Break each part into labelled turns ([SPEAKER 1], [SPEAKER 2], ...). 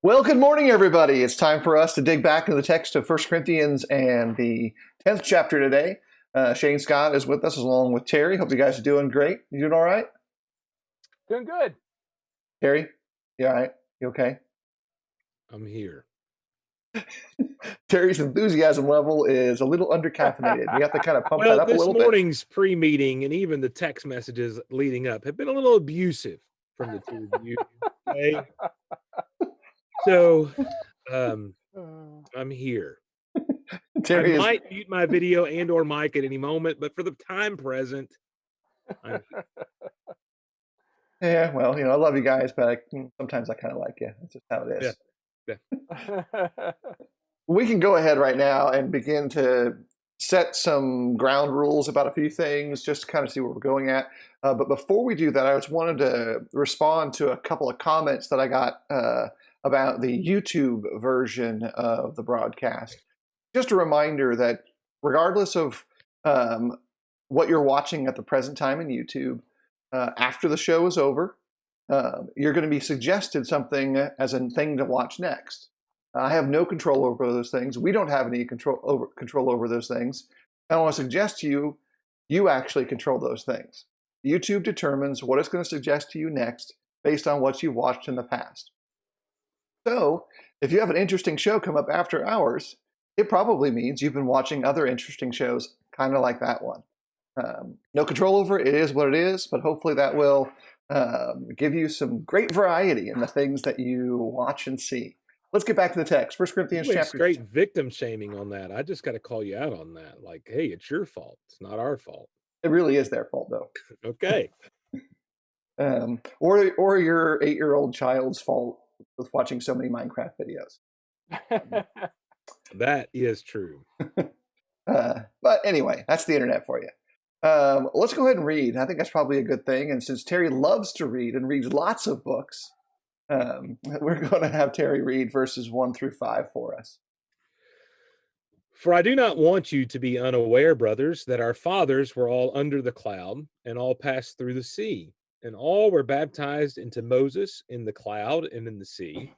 [SPEAKER 1] Well, good morning, everybody. It's time for us to dig back into the text of First Corinthians and the 10th chapter today. Shane Scott is with us along with Terry. Hope you guys are doing great. You doing all right?
[SPEAKER 2] Doing good.
[SPEAKER 1] Terry, you all right? You okay?
[SPEAKER 3] I'm here.
[SPEAKER 1] Terry's enthusiasm level is a little undercaffeinated. We have to kind of pump that up a little bit.
[SPEAKER 3] This morning's pre-meeting and even the text messages leading up have been a little abusive from the two of you. Okay? So, I'm here.
[SPEAKER 1] Terry
[SPEAKER 3] I might mute my video and or mic at any moment, but for the time present, I'm here.
[SPEAKER 1] Yeah, well, I love you guys, but sometimes I kind of like you. That's just how it is.
[SPEAKER 3] Yeah.
[SPEAKER 1] We can go ahead right now and begin to set some ground rules about a few things, just to kind of see where we're going at. But before we do that, I just wanted to respond to a couple of comments that I got about the YouTube version of the broadcast. Just a reminder that regardless of what you're watching at the present time in YouTube, after the show is over, you're going to be suggested something as a thing to watch next. I have no control over those things. We don't have any control over those things. I want to suggest to you, you actually control those things. YouTube determines what it's going to suggest to you next based on what you've watched in the past. So if you have an interesting show come up after hours, it probably means you've been watching other interesting shows kind of like that one. No control over it. It is what it is, but hopefully that will give you some great variety in the things that you watch and see. Let's get back to the text. 1 Corinthians chapter.
[SPEAKER 3] Straight victim shaming on that. I just got to call you out on that. Like, hey, it's your fault. It's not our fault.
[SPEAKER 1] It really is their fault, though.
[SPEAKER 3] Okay.
[SPEAKER 1] Or your 8-year-old child's fault with watching so many Minecraft videos.
[SPEAKER 3] That is true.
[SPEAKER 1] But anyway, that's the internet for you. Let's go ahead and read. I think that's probably a good thing. And since Terry loves to read and reads lots of books, we're going to have Terry read verses 1 through 5 for us.
[SPEAKER 3] For I do not want you to be unaware, brothers, that our fathers were all under the cloud and all passed through the sea, and all were baptized into Moses in the cloud and in the sea,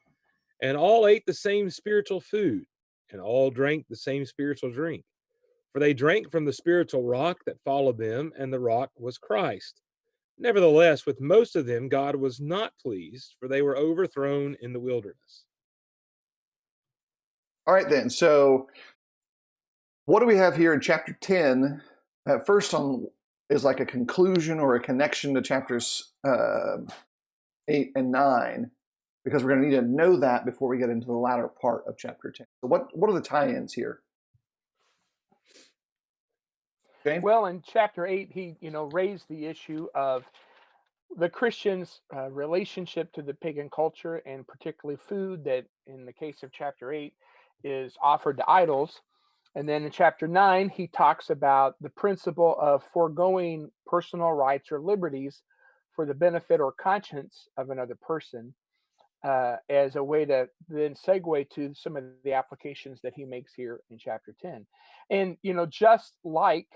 [SPEAKER 3] and all ate the same spiritual food, and all drank the same spiritual drink. For they drank from the spiritual rock that followed them, and the rock was Christ. Nevertheless, with most of them, God was not pleased, for they were overthrown in the wilderness.
[SPEAKER 1] All right, then. So what do we have here in chapter 10? First on is like a conclusion or a connection to chapters 8 and 9, because we're going to need to know that before we get into the latter part of chapter 10. So what are the tie-ins here? James?
[SPEAKER 2] Well, in chapter 8, he raised the issue of the Christians' relationship to the pagan culture, and particularly food that, in the case of chapter 8, is offered to idols. And then in chapter 9, he talks about the principle of foregoing personal rights or liberties for the benefit or conscience of another person, as a way to then segue to some of the applications that he makes here in chapter 10. And, just like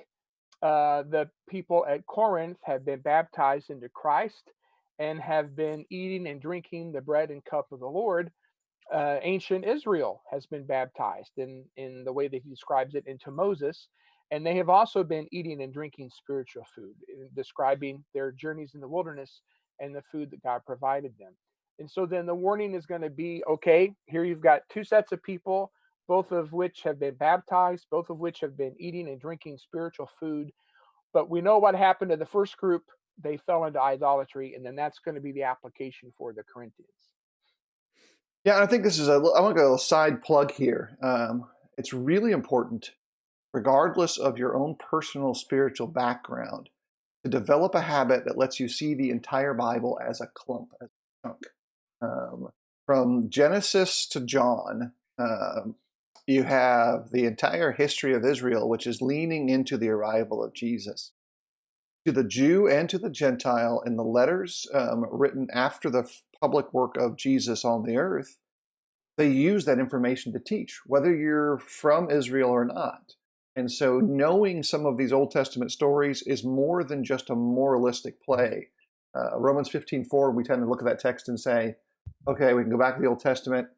[SPEAKER 2] the people at Corinth have been baptized into Christ and have been eating and drinking the bread and cup of the Lord, ancient Israel has been baptized in the way that he describes it into Moses. And they have also been eating and drinking spiritual food, describing their journeys in the wilderness and the food that God provided them. And so then the warning is going to be, okay, here you've got two sets of people, both of which have been baptized, both of which have been eating and drinking spiritual food. But we know what happened to the first group. They fell into idolatry, and then that's going to be the application for the Corinthians.
[SPEAKER 1] Yeah, I think this is I want to go a side plug here. It's really important, regardless of your own personal spiritual background, to develop a habit that lets you see the entire Bible as a clump, as a chunk. From Genesis to John, you have the entire history of Israel, which is leaning into the arrival of Jesus. To the Jew and to the Gentile, in the letters written after the public work of Jesus on the earth, they use that information to teach, whether you're from Israel or not. And so knowing some of these Old Testament stories is more than just a moralistic play. Romans 15:4, we tend to look at that text and say, Okay, we can go back to the Old Testament.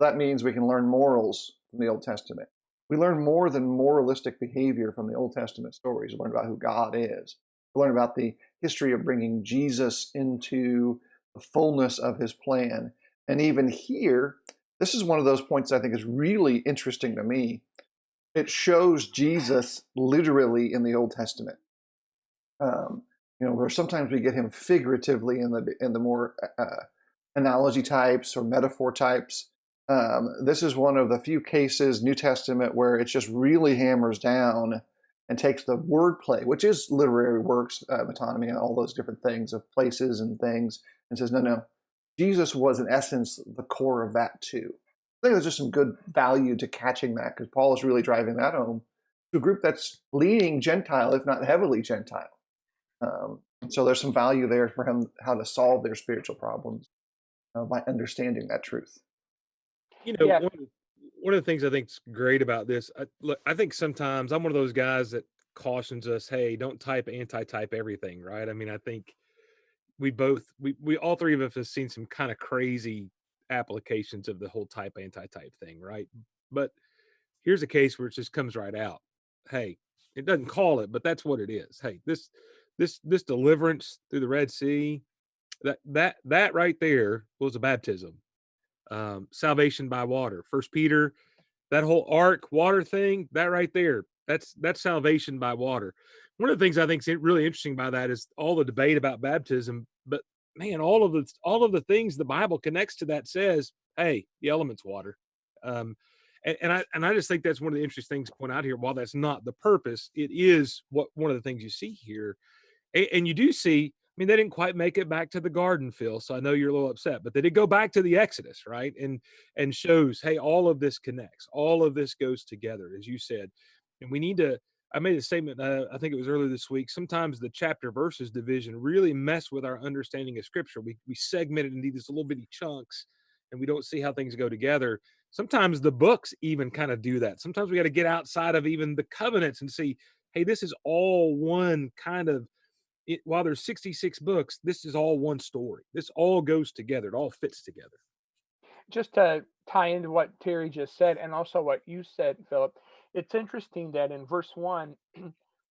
[SPEAKER 1] That means we can learn morals from the Old Testament. We learn more than moralistic behavior from the Old Testament stories. We learn about who God is. We learn about the history of bringing Jesus into the fullness of his plan. And even here, this is one of those points I think is really interesting to me. It shows Jesus literally in the Old Testament. Where sometimes we get him figuratively in the more analogy types or metaphor types. This is one of the few cases, New Testament, where it just really hammers down and takes the wordplay, which is literary works, metonymy, and all those different things of places and things, and says, no, Jesus was in essence the core of that too. I think there's just some good value to catching that, because Paul is really driving that home to a group that's leaning Gentile, if not heavily Gentile. So there's some value there for him, how to solve their spiritual problems by understanding that truth.
[SPEAKER 2] Yeah,
[SPEAKER 3] One of the things I think is great about this, I think sometimes I'm one of those guys that cautions us, hey, don't type anti-type everything, right? I mean, I think we all three of us have seen some kind of crazy applications of the whole type anti-type thing, right? But here's a case where it just comes right out. Hey, it doesn't call it, but that's what it is. Hey, this deliverance through the Red Sea, that right there was a baptism. Salvation by water. First Peter, that whole ark water thing, that right there, that's salvation by water. One of the things I think is really interesting by that is all the debate about baptism, but man, all of the things the Bible connects to that says, hey, the element's water. And I just think that's one of the interesting things to point out here. While that's not the purpose, it is what one of the things you see here. And you do see, I mean, they didn't quite make it back to the garden, Phil. So I know you're a little upset, but they did go back to the Exodus, right? And shows, hey, all of this connects, all of this goes together, as you said. And we need to. I made a statement. I think it was earlier this week. Sometimes the chapter verses division really mess with our understanding of Scripture. We segment it into these little bitty chunks, and we don't see how things go together. Sometimes the books even kind of do that. Sometimes we got to get outside of even the covenants and see, hey, this is all one kind of while there's 66 books, this is all one story. This all goes together. It all fits together.
[SPEAKER 2] just to tie into what Terry just said and also what you said, Philip, it's interesting that in verse 1,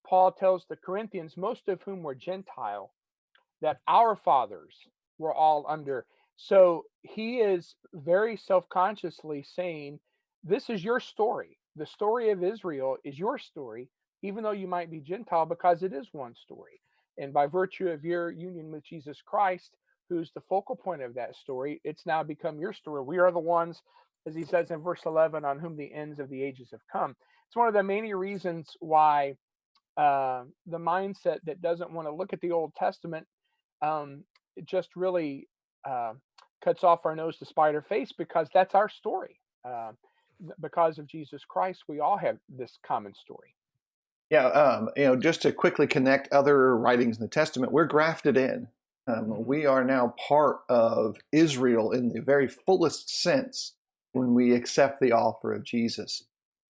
[SPEAKER 2] Paul tells the Corinthians, most of whom were Gentile, that our fathers were all under. So he is very self consciously saying, this is your story. The story of Israel is your story, even though you might be Gentile, because it is one story. And by virtue of your union with Jesus Christ, who's the focal point of that story, it's now become your story. We are the ones, as he says in verse 11, on whom the ends of the ages have come. It's one of the many reasons why the mindset that doesn't want to look at the Old Testament it just really uh, cuts off our nose to spite our face, because that's our story. Because of Jesus Christ, we all have this common story.
[SPEAKER 1] Yeah, just to quickly connect other writings in the Testament, we're grafted in. We are now part of Israel in the very fullest sense when we accept the offer of Jesus.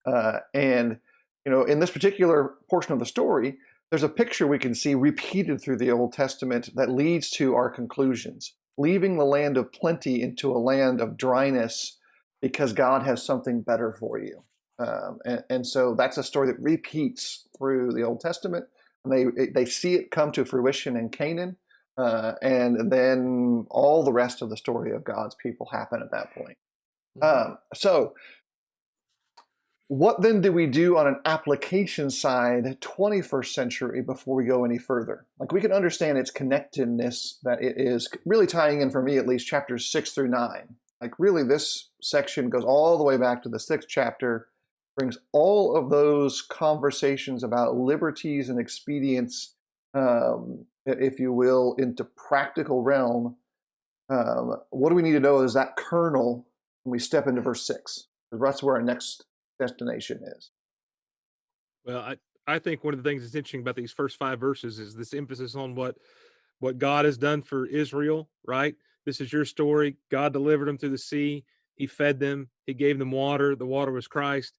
[SPEAKER 1] And in this particular portion of the story, there's a picture we can see repeated through the Old Testament that leads to our conclusions, leaving the land of plenty into a land of dryness because God has something better for you. And so that's a story that repeats through the Old Testament. And they see it come to fruition in Canaan, and then all the rest of the story of God's people happen at that point. So what then do we do on an application side, 21st century, before we go any further? Like, we can understand its connectedness, that it is really tying in, for me at least, chapters 6 through 9. Like, really, this section goes all the way back to the 6th chapter, brings all of those conversations about liberties and expedience, if you will, into practical realm. What do we need to know is that kernel when we step into verse 6. That's where our next destination is.
[SPEAKER 3] Well, I think one of the things that's interesting about these first 5 verses is this emphasis on what God has done for Israel, right? This is your story. God delivered them through the sea. He fed them. He gave them water. The water was Christ.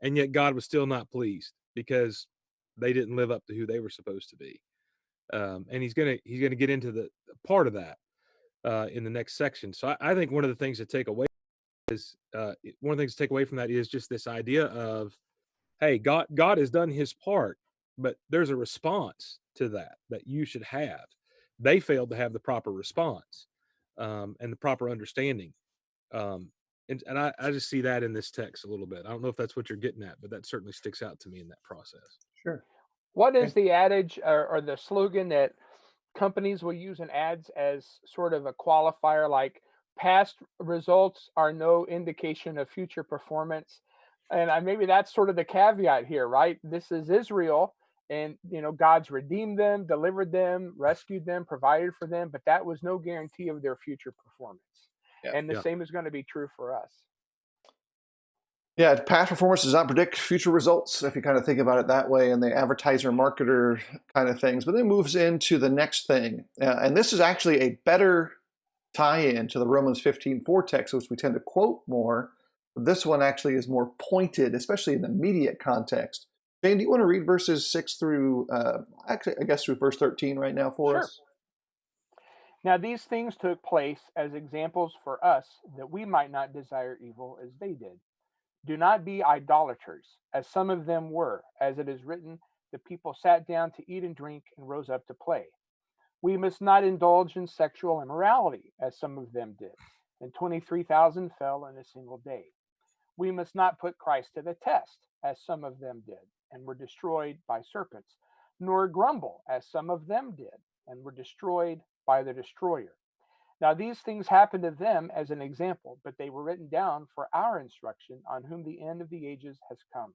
[SPEAKER 3] And yet God was still not pleased because they didn't live up to who they were supposed to be. And he's gonna get into the part of that. in the next section. So I think one of the things to take away is one of the things to take away from that is just this idea of, hey, God has done his part, but there's a response to that you should have. They failed to have the proper response and the proper understanding. Um, and I just see that in this text a little bit. I don't know if that's what you're getting at, but that certainly sticks out to me in that process.
[SPEAKER 1] Sure.
[SPEAKER 2] What is
[SPEAKER 1] Okay.
[SPEAKER 2] the adage or the slogan that companies will use in ads as sort of a qualifier, like past results are no indication of future performance? And maybe that's sort of the caveat here, right? This is Israel, and God's redeemed them, delivered them, rescued them, provided for them, but that was no guarantee of their future performance.
[SPEAKER 1] Yeah.
[SPEAKER 2] And the
[SPEAKER 3] Yeah.
[SPEAKER 2] same is going to be true for us.
[SPEAKER 1] Yeah, past performance does not predict future results if you kind of think about it that way, and the advertiser marketer kind of things. But then it moves into the next thing. And this is actually a better tie-in to the Romans 15:4 text, which we tend to quote more. This one actually is more pointed, especially in the immediate context. Jane, do you want to read verses 6 through, actually, I guess through verse 13 right now for
[SPEAKER 2] Sure.
[SPEAKER 1] us?
[SPEAKER 2] Now, these things took place as examples for us that we might not desire evil as they did. Do not be idolaters, as some of them were, as it is written, the people sat down to eat and drink and rose up to play. We must not indulge in sexual immorality, as some of them did, and 23,000 fell in a single day. We must not put Christ to the test, as some of them did, and were destroyed by serpents, nor grumble, as some of them did, and were destroyed by the destroyer. Now, these things happened to them as an example, but they were written down for our instruction, on whom the end of the ages has come.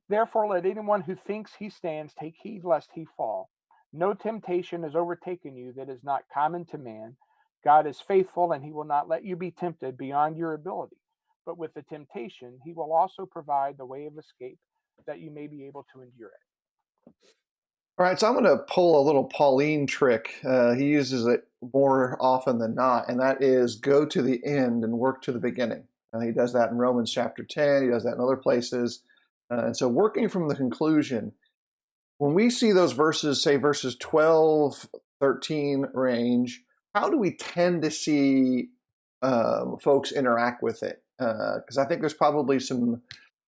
[SPEAKER 2] Therefore, let anyone who thinks he stands take heed lest he fall. No temptation has overtaken you that is not common to man. God is faithful, and he will not let you be tempted beyond your ability. But with the temptation, he will also provide the way of escape, that you may be able to endure it.
[SPEAKER 1] All right, so I'm going to pull a little Pauline trick. He uses it more often than not, and that is go to the end and work to the beginning. He does that in Romans chapter 10. He does that in other places. And so working from the conclusion, when we see those verses, say verses 12, 13 range, how do we tend to see folks interact with it? Because I think there's probably some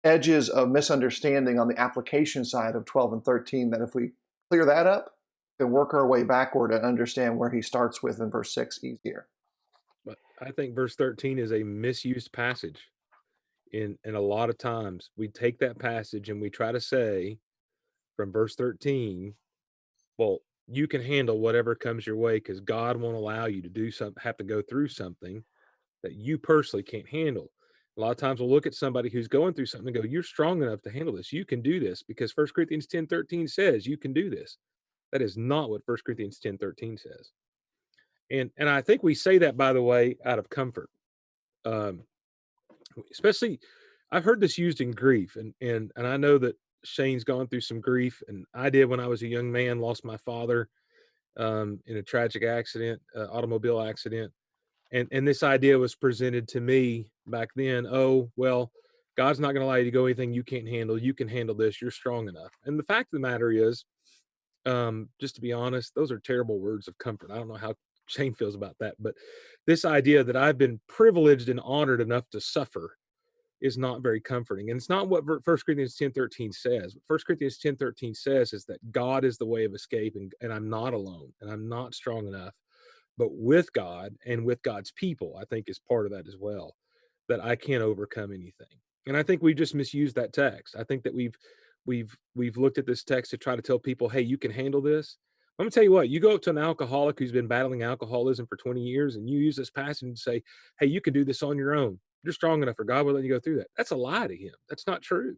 [SPEAKER 1] edges of misunderstanding on the application side of 12 and 13 that if we clear that up, then work our way backward and understand where he starts with in verse 6 easier.
[SPEAKER 3] But I think verse 13 is a misused passage. In a lot of times we take that passage and we try to say from verse 13, well, you can handle whatever comes your way because God won't allow you to do something, have to go through something that you personally can't handle. A lot of times we'll look at somebody who's going through something and go, you're strong enough to handle this. You can do this because 1 Corinthians 10:13 says you can do this. That is not what 1 Corinthians 10:13 says. And I think we say that, by the way, out of comfort. Especially, I've heard this used in grief, and I know that Shane's gone through some grief, and I did when I was a young man, lost my father in a tragic accident, automobile accident. And this idea was presented to me back then. Oh, well, God's not going to allow you to go anything you can't handle. You can handle this. You're strong enough. And the fact of the matter is, just to be honest, those are terrible words of comfort. I don't know how Shane feels about that, but this idea that I've been privileged and honored enough to suffer is not very comforting. And it's not what 1 Corinthians 10:13 says. What 1 Corinthians 10:13 says is that God is the way of escape, and I'm not alone, and I'm not strong enough. But with God and with God's people, I think is part of that as well, that I can't overcome anything. And I think we just misused that text. I think that we've looked at this text to try to tell people, hey, you can handle this. I'm gonna tell you what, you go up to an alcoholic who's been battling alcoholism for 20 years and you use this passage and say, hey, you can do this on your own. You're strong enough for God will let you go through that. That's a lie to him. That's not true.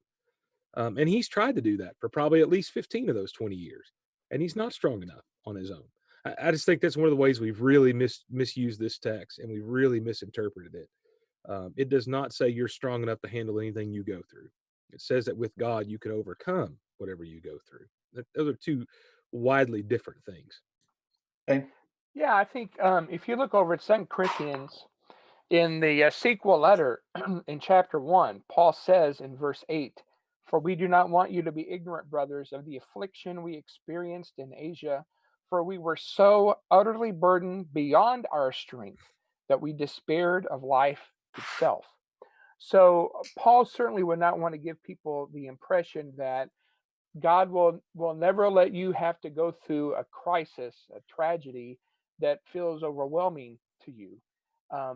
[SPEAKER 3] And he's tried to do that for probably at least 15 of those 20 years. And he's not strong enough on his own. I just think that's one of the ways we've really misused this text and we've really misinterpreted it. It does not say you're strong enough to handle anything you go through. It says that with God, you can overcome whatever you go through. Those are two widely different things.
[SPEAKER 1] Okay.
[SPEAKER 2] Yeah, I think if you look over at 2 Corinthians, in the sequel letter in chapter 1, Paul says in verse 8, for we do not want you to be ignorant, brothers, of the affliction we experienced in Asia, for we were so utterly burdened beyond our strength that we despaired of life itself. So Paul certainly would not want to give people the impression that God will never let you have to go through a crisis, a tragedy that feels overwhelming to you,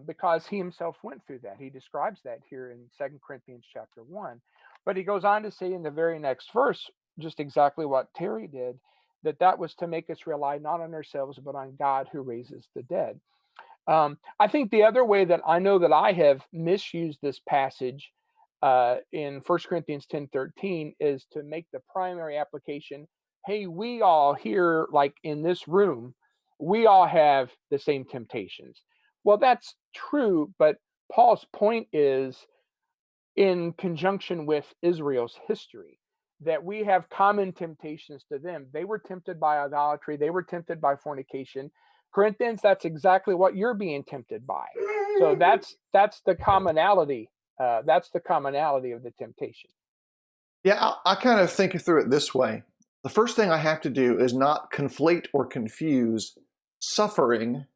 [SPEAKER 2] because he himself went through that. He describes that here in 2 Corinthians chapter 1. But he goes on to say in the very next verse, just exactly what Terry did, that that was to make us rely not on ourselves, but on God who raises the dead. I think the other way that I know that I have misused this passage in 1 Corinthians 10:13 is to make the primary application. Hey, we all here, like in this room, we all have the same temptations. Well, that's true, but Paul's point is in conjunction with Israel's history, that we have common temptations to them. They were tempted by idolatry, they were tempted by fornication. Corinthians, that's exactly what you're being tempted by. So that's the commonality. That's the commonality of the temptation.
[SPEAKER 1] Yeah, I kind of think through it this way. The first thing I have to do is not conflate or confuse suffering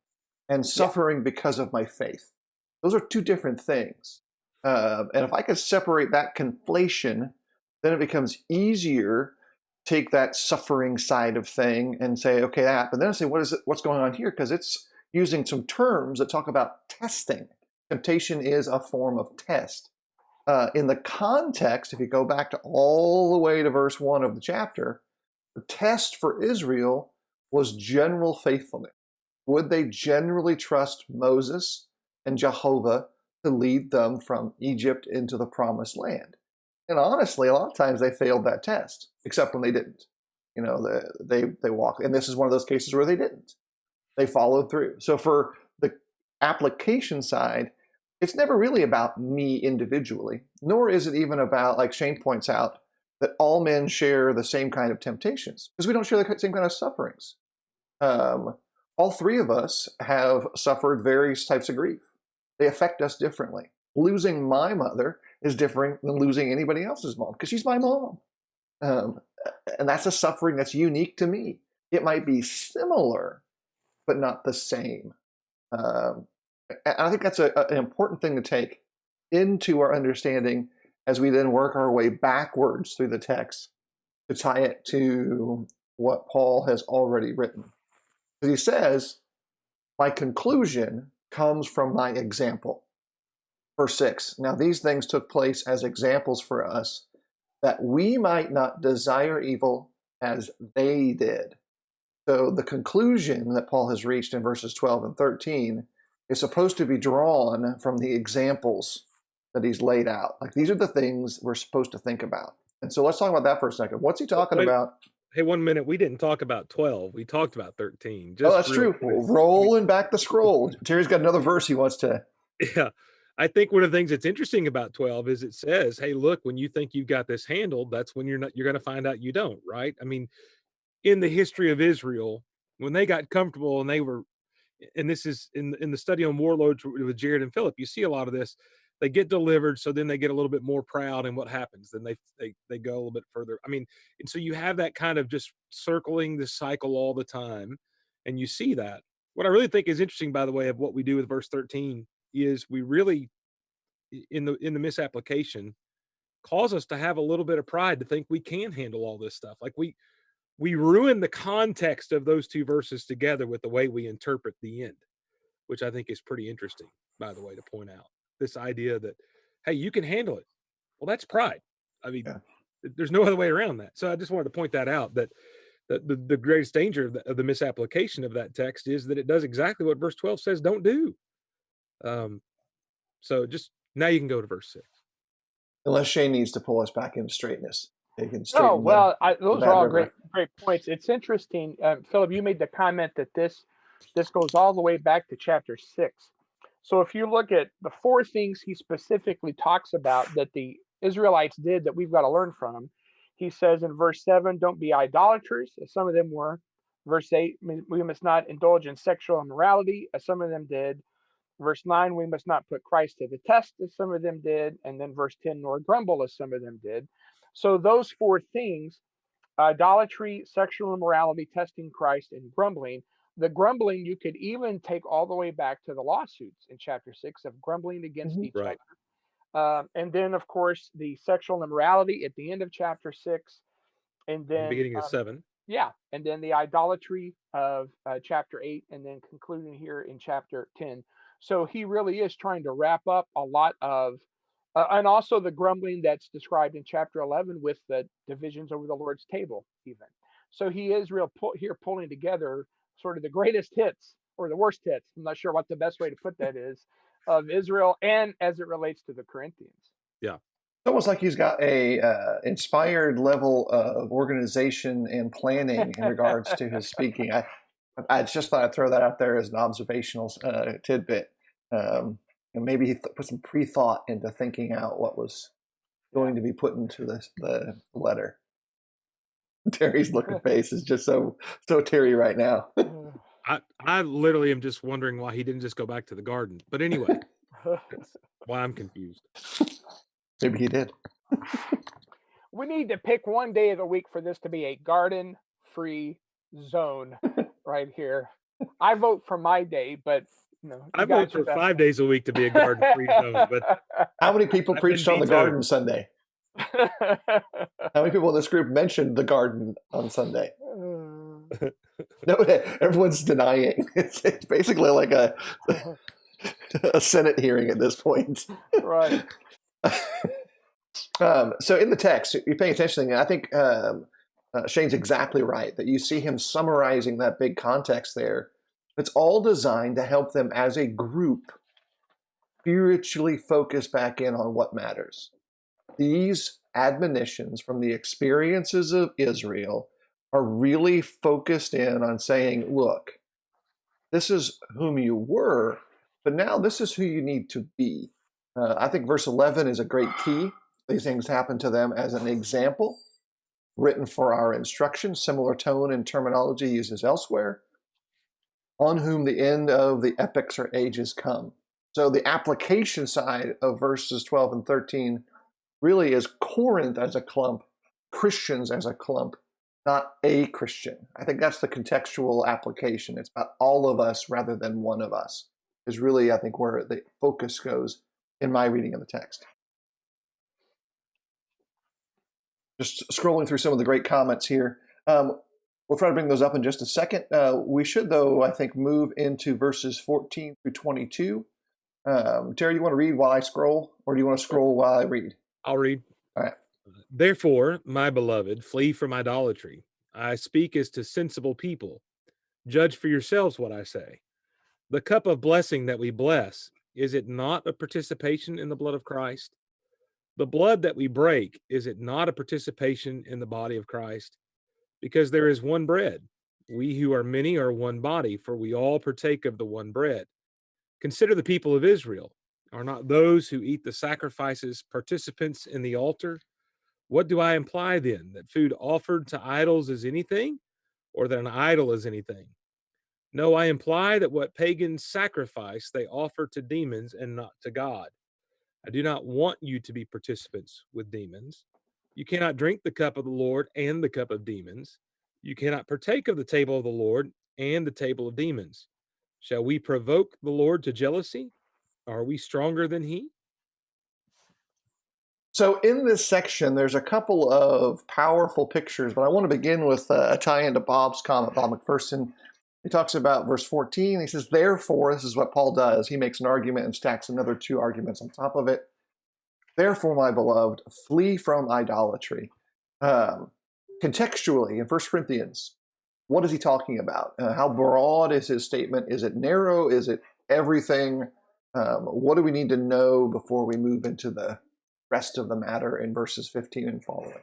[SPEAKER 1] and suffering because of my faith. Those are two different things. And if I could separate that conflation, then it becomes easier to take that suffering side of thing and say, okay, that. But then I say, what's going on here? Because it's using some terms that talk about testing. Temptation is a form of test. In the context, if you go back to all the way to verse 1 of the chapter, the test for Israel was general faithfulness. Would they generally trust Moses and Jehovah to lead them from Egypt into the promised land? And honestly, a lot of times they failed that test, except when they didn't. You know, they walked, and this is one of those cases where they didn't. They followed through. So for the application side, it's never really about me individually, nor is it even about, like Shane points out, that all men share the same kind of temptations, because we don't share the same kind of sufferings. All three of us have suffered various types of grief. They affect us differently. Losing my mother is different than losing anybody else's mom, because she's my mom. And that's a suffering that's unique to me. It might be similar, but not the same. I think that's an important thing to take into our understanding as we then work our way backwards through the text to tie it to what Paul has already written. Because he says, my conclusion comes from my example. Verse 6, now these things took place as examples for us, that we might not desire evil as they did. So the conclusion that Paul has reached in verses 12 and 13 is supposed to be drawn from the examples that he's laid out. Like, these are the things we're supposed to think about. And so let's talk about that for a second. What's he talking about?
[SPEAKER 3] Hey, 1 minute. We didn't talk about 12. We talked about 13.
[SPEAKER 1] Oh, that's true. Rolling back the scroll. Terry's got another verse he wants to.
[SPEAKER 3] Yeah. I think one of the things that's interesting about 12 is it says, hey, look, when you think you've got this handled, that's when you're going to find out you don't, right? I mean, in the history of Israel, when they got comfortable and they were, and this is in the study on warlords with Jared and Philip, you see a lot of this. They get delivered, so then they get a little bit more proud, and what happens? Then they go a little bit further. I mean, and so you have that kind of just circling the cycle all the time, and you see that. What I really think is interesting, by the way, of what we do with verse 13 is we really, in the misapplication, cause us to have a little bit of pride to think we can handle all this stuff. Like we ruin the context of those two verses together with the way we interpret the end, which I think is pretty interesting, by the way, to point out. This idea that, hey, you can handle it. Well, that's pride. I mean, there's no other way around that. So I just wanted to point that out, that the greatest danger of the misapplication of that text is that it does exactly what verse 12 says don't do. So just now you can go to verse 6.
[SPEAKER 1] Unless Shane needs to pull us back into straightness. Those
[SPEAKER 2] are all great points. It's interesting, Philip, you made the comment that this goes all the way back to chapter 6. So if you look at the 4 things he specifically talks about that the Israelites did that we've got to learn from, he says in verse 7, don't be idolaters, as some of them were. Verse 8, we must not indulge in sexual immorality, as some of them did. Verse 9, we must not put Christ to the test, as some of them did. And then verse 10, nor grumble, as some of them did. So those 4 things idolatry, sexual immorality, testing Christ, and grumbling. The grumbling you could even take all the way back to the lawsuits in chapter 6 of grumbling against
[SPEAKER 1] Mhm.
[SPEAKER 2] each
[SPEAKER 3] Right.
[SPEAKER 2] other. And then, of course, the sexual immorality at the end of chapter 6. And
[SPEAKER 3] And
[SPEAKER 2] then,
[SPEAKER 3] beginning of 7.
[SPEAKER 2] yeah, and then the idolatry of chapter 8, and then concluding here in chapter 10. So he really is trying to wrap up a lot of, and also the grumbling that's described in chapter 11 with the divisions over the Lord's table, even. So he is here pulling together sort of the greatest hits or the worst hits. I'm not sure what the best way to put that is of Israel and as it relates to the Corinthians.
[SPEAKER 3] Yeah.
[SPEAKER 1] It's almost like he's got a inspired level of organization and planning in regards to his speaking. I just thought I'd throw that out there as an observational tidbit. And maybe he put some pre-thought into thinking out what was going to be put into the letter. Terry's looking face is just so Terry right now.
[SPEAKER 3] I literally am just wondering why he didn't just go back to the garden. But anyway, that's why I'm confused.
[SPEAKER 1] Maybe he did.
[SPEAKER 2] We need to pick one day of the week for this to be a garden-free zone right here. I vote for my day, but
[SPEAKER 3] I vote for 5 days a week to be a garden-free zone. But
[SPEAKER 1] how many people
[SPEAKER 3] I've
[SPEAKER 1] preached
[SPEAKER 3] been
[SPEAKER 1] on the
[SPEAKER 3] vetoed.
[SPEAKER 1] garden Sunday? How many people in this group mentioned the garden on Sunday? No, everyone's denying. It's basically like a Senate hearing at this point.
[SPEAKER 2] Right.
[SPEAKER 1] So in the text, you're paying attention. I think Shane's exactly right that you see him summarizing that big context there. It's all designed to help them as a group spiritually focus back in on what matters. These admonitions from the experiences of Israel are really focused in on saying, look, this is whom you were, but now this is who you need to be. I think verse 11 is a great key. These things happen to them as an example, written for our instruction, similar tone and terminology uses elsewhere, on whom the end of the epochs or ages come. So the application side of verses 12 and 13 really is Corinth as a clump, Christians as a clump, not a Christian. I think that's the contextual application. It's about all of us rather than one of us, is really, I think, where the focus goes in my reading of the text. Just scrolling through some of the great comments here. We'll try to bring those up in just a second. We should, though, I think, move into verses 14 through 22. Terry, you want to read while I scroll, or do you want to scroll while I read?
[SPEAKER 3] I'll read.
[SPEAKER 1] All right.
[SPEAKER 3] Therefore, my beloved, flee from idolatry. I speak as to sensible people. Judge for yourselves what I say. The cup of blessing that we bless, is it not a participation in the blood of Christ? The blood that we break, is it not a participation in the body of Christ? Because there is one bread. We who are many are one body, for we all partake of the one bread. Consider the people of Israel. Are not those who eat the sacrifices participants in the altar? What do I imply then? That food offered to idols is anything, or that an idol is anything? No, I imply that what pagans sacrifice, they offer to demons and not to God. I do not want you to be participants with demons. You cannot drink the cup of the Lord and the cup of demons. You cannot partake of the table of the Lord and the table of demons. Shall we provoke the Lord to jealousy? Are we stronger than he?
[SPEAKER 1] So in this section, there's a couple of powerful pictures, but I want to begin with a tie into Bob's comment, Bob McPherson. He talks about verse 14. He says, therefore, this is what Paul does. He makes an argument and stacks another two arguments on top of it. Therefore, my beloved, flee from idolatry. Contextually, in 1 Corinthians, what is he talking about? How broad is his statement? Is it narrow? Is it everything? What do we need to know before we move into the rest of the matter in verses 15 and following?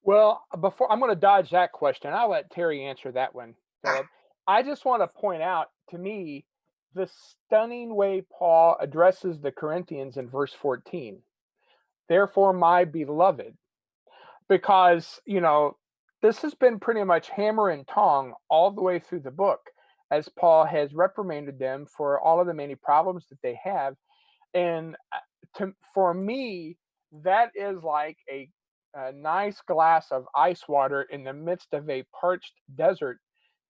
[SPEAKER 2] Well, before I'm going to dodge that question, I'll let Terry answer that one, Philip. I just want to point out, to me, the stunning way Paul addresses the Corinthians in verse 14. Therefore, my beloved, because, this has been pretty much hammer and tong all the way through the book, as Paul has reprimanded them for all of the many problems that they have. And for me, that is like a a nice glass of ice water in the midst of a parched desert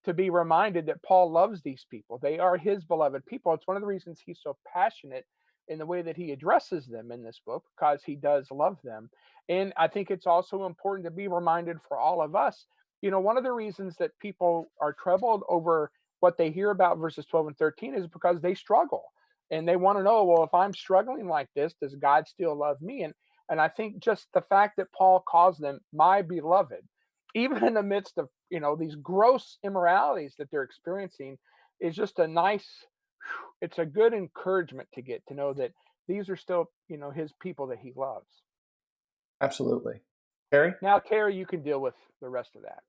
[SPEAKER 2] to be reminded that Paul loves these people. They are his beloved people. It's one of the reasons he's so passionate in the way that he addresses them in this book, because he does love them. And I think it's also important to be reminded for all of us. One of the reasons that people are troubled over what they hear about verses 12 and 13 is because they struggle and they want to know, well, if I'm struggling like this, does God still love me? And I think just the fact that Paul calls them my beloved, even in the midst of these gross immoralities that they're experiencing, is just a nice, it's a good encouragement to get to know that these are still his people that he loves.
[SPEAKER 1] Absolutely. Harry?
[SPEAKER 2] Now, Terry, you can deal with the rest of that.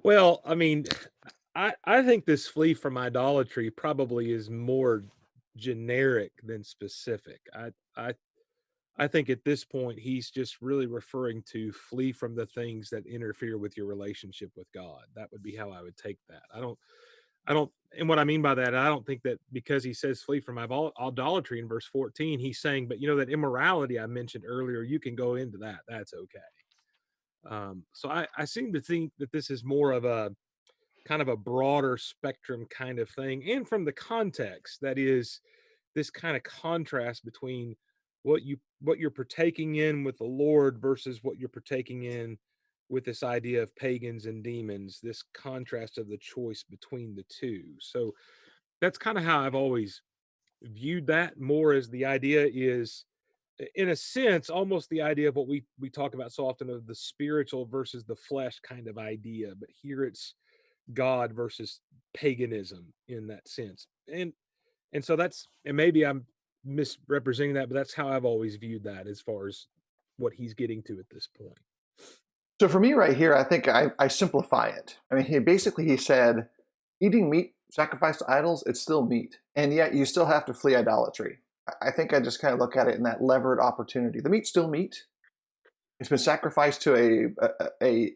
[SPEAKER 3] Well, I mean, I think this flee from idolatry probably is more generic than specific. I think at this point he's just really referring to flee from the things that interfere with your relationship with God. That would be how I would take that. I don't, and what I mean by that, I don't think that because he says flee from idolatry in verse 14, he's saying, but that immorality I mentioned earlier, you can go into that. That's okay. So I seem to think that this is more of a kind of a broader spectrum kind of thing. And from the context, that is this kind of contrast between what you're partaking in with the Lord versus what you're partaking in with this idea of pagans and demons, this contrast of the choice between the two. So that's kind of how I've always viewed that, more as the idea is, in a sense, almost the idea of what we talk about so often, of the spiritual versus the flesh kind of idea. But here it's God versus paganism in that sense. And so and maybe I'm misrepresenting that, but that's how I've always viewed that as far as what he's getting to at this point.
[SPEAKER 1] So for me right here, I think I simplify it. I mean, he said, eating meat sacrificed to idols, it's still meat. And yet you still have to flee idolatry. I think I just kind of look at it in that levered opportunity. The meat's still meat. It's been sacrificed to a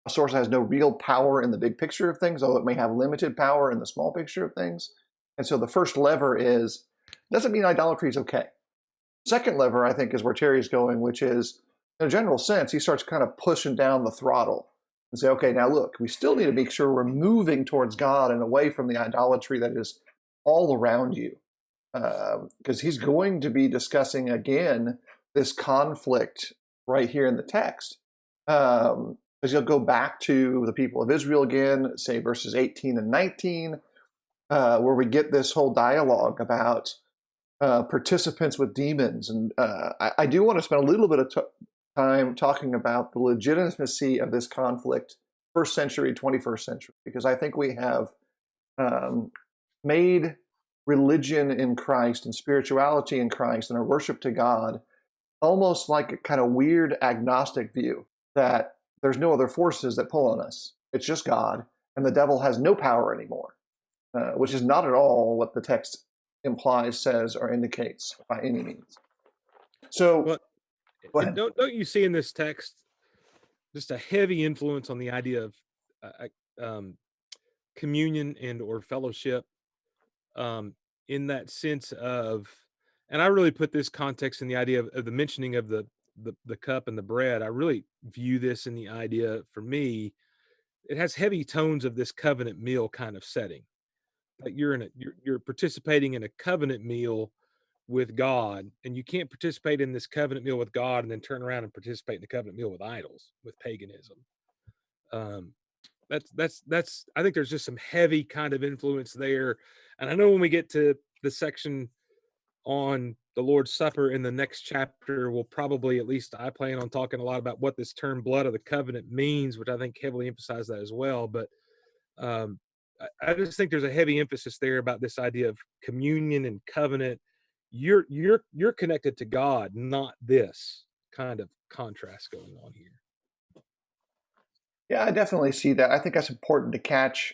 [SPEAKER 1] source that has no real power in the big picture of things, although it may have limited power in the small picture of things. And so the first lever doesn't mean idolatry is okay. Second lever, I think, is where Terry's going, which is, in a general sense, he starts kind of pushing down the throttle and say, okay, now look, we still need to make sure we're moving towards God and away from the idolatry that is all around you. Because he's going to be discussing again this conflict right here in the text. As you'll go back to the people of Israel again, say verses 18 and 19, where we get this whole dialogue about participants with demons. And I do want to spend a little bit of time talking about the legitimacy of this conflict, first century, 21st century, because I think we have made religion in Christ and spirituality in Christ and our worship to God almost like a kind of weird agnostic view that there's no other forces that pull on us. It's just God, and the devil has no power anymore, which is not at all what the text implies, says, or indicates by any means. So,
[SPEAKER 3] well, don't you see in this text just a heavy influence on the idea of communion and or fellowship, in that sense of, and I really put this context in the idea of the mentioning of the cup and the bread. I really view this in the idea, for me, it has heavy tones of this covenant meal kind of setting. Like you're participating in a covenant meal with God, and you can't participate in this covenant meal with God and then turn around and participate in the covenant meal with idols, with paganism. That's I think there's just some heavy kind of influence there. And I know when we get to the section on the Lord's Supper in the next chapter, we'll probably, at least I plan on talking a lot about what this term blood of the covenant means, which I think heavily emphasize that as well. But I just think there's a heavy emphasis there about this idea of communion and covenant. You're connected to God, not this kind of contrast going on here.
[SPEAKER 1] Yeah, I definitely see that. I think that's important to catch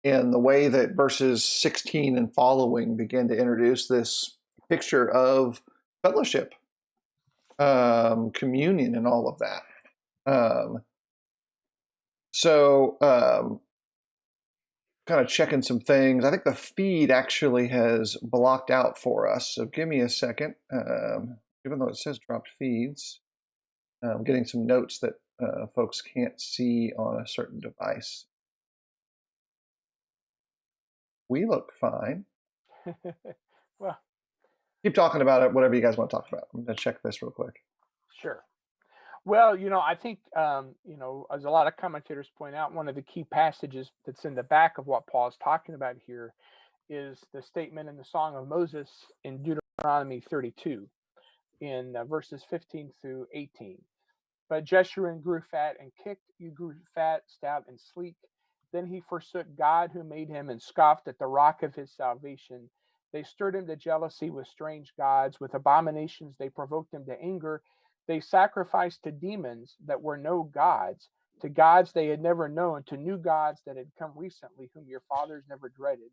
[SPEAKER 1] in the way that verses 16 and following begin to introduce this picture of fellowship, communion, and all of that. kind of checking some things. I think the feed actually has blocked out for us. So give me a second. Even though it says dropped feeds, I'm getting some notes that folks can't see on a certain device. We look fine.
[SPEAKER 2] Well,
[SPEAKER 1] Keep talking about it, whatever you guys want to talk about. I'm going to check this real quick.
[SPEAKER 2] sure. Well, I think, as a lot of commentators point out, one of the key passages that's in the back of what Paul is talking about here is the statement in the Song of Moses in Deuteronomy 32 in verses 15 through 18. But Jeshurun grew fat and kicked, you grew fat, stout, and sleek. Then he forsook God who made him and scoffed at the rock of his salvation. They stirred him to jealousy with strange gods. With abominations, they provoked him to anger. They sacrificed to demons that were no gods, to gods they had never known, to new gods that had come recently, whom your fathers never dreaded.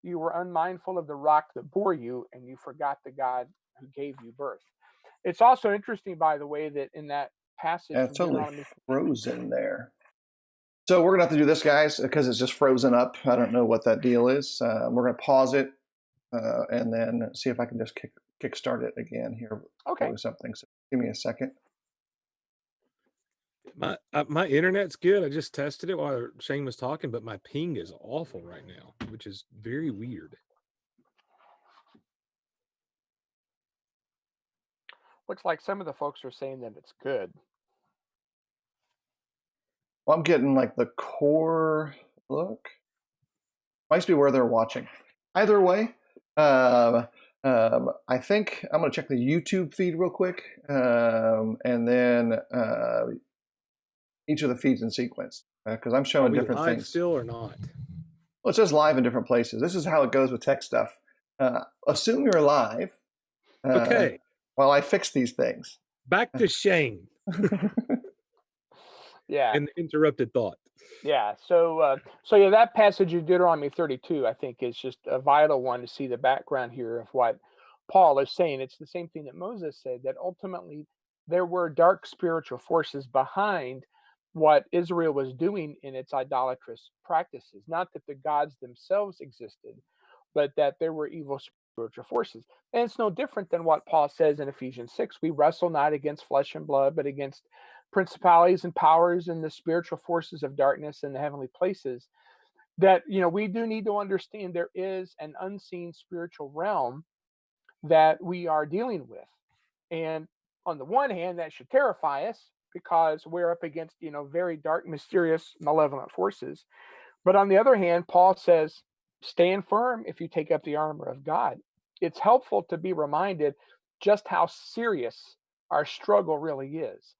[SPEAKER 2] You were unmindful of the rock that bore you, and you forgot the God who gave you birth. It's also interesting, by the way, that in that passage
[SPEAKER 1] Yeah,
[SPEAKER 2] from
[SPEAKER 1] it's totally
[SPEAKER 2] Deuteronomy.
[SPEAKER 1] frozen there. So we're going to have to do this, guys, because it's just frozen up. I don't know what that deal is. We're going to pause it and then see if I can just kickstart it again here
[SPEAKER 2] Okay.
[SPEAKER 1] with something. So give me a second.
[SPEAKER 3] My internet's good. I just tested it while Shane was talking, but my ping is awful right now, which is very weird.
[SPEAKER 2] Looks like some of the folks are saying that it's good.
[SPEAKER 1] Well, I'm getting like the core look. Might be where they're watching. Either way, I think I'm going to check the YouTube feed real quick, and then each of the feeds in sequence, because I'm
[SPEAKER 3] Are
[SPEAKER 1] showing
[SPEAKER 3] we
[SPEAKER 1] different
[SPEAKER 3] live
[SPEAKER 1] things.
[SPEAKER 3] still or not?
[SPEAKER 1] Well, it says live in different places. This is how it goes with tech stuff. Assume you're live
[SPEAKER 3] Okay,
[SPEAKER 1] while I fix these things.
[SPEAKER 3] back to Shane
[SPEAKER 2] Yeah.
[SPEAKER 3] and the interrupted thought.
[SPEAKER 2] Yeah. So that passage of Deuteronomy 32, I think, is just a vital one to see the background here of what Paul is saying. It's the same thing that Moses said, that ultimately there were dark spiritual forces behind what Israel was doing in its idolatrous practices. Not that the gods themselves existed, but that there were evil spiritual forces. And it's no different than what Paul says in Ephesians 6. We wrestle not against flesh and blood, but against principalities and powers and the spiritual forces of darkness in the heavenly places. That, we do need to understand there is an unseen spiritual realm that we are dealing with. And on the one hand, that should terrify us because we're up against, very dark, mysterious, malevolent forces. But on the other hand, Paul says, stand firm if you take up the armor of God. It's helpful to be reminded just how serious our struggle really is.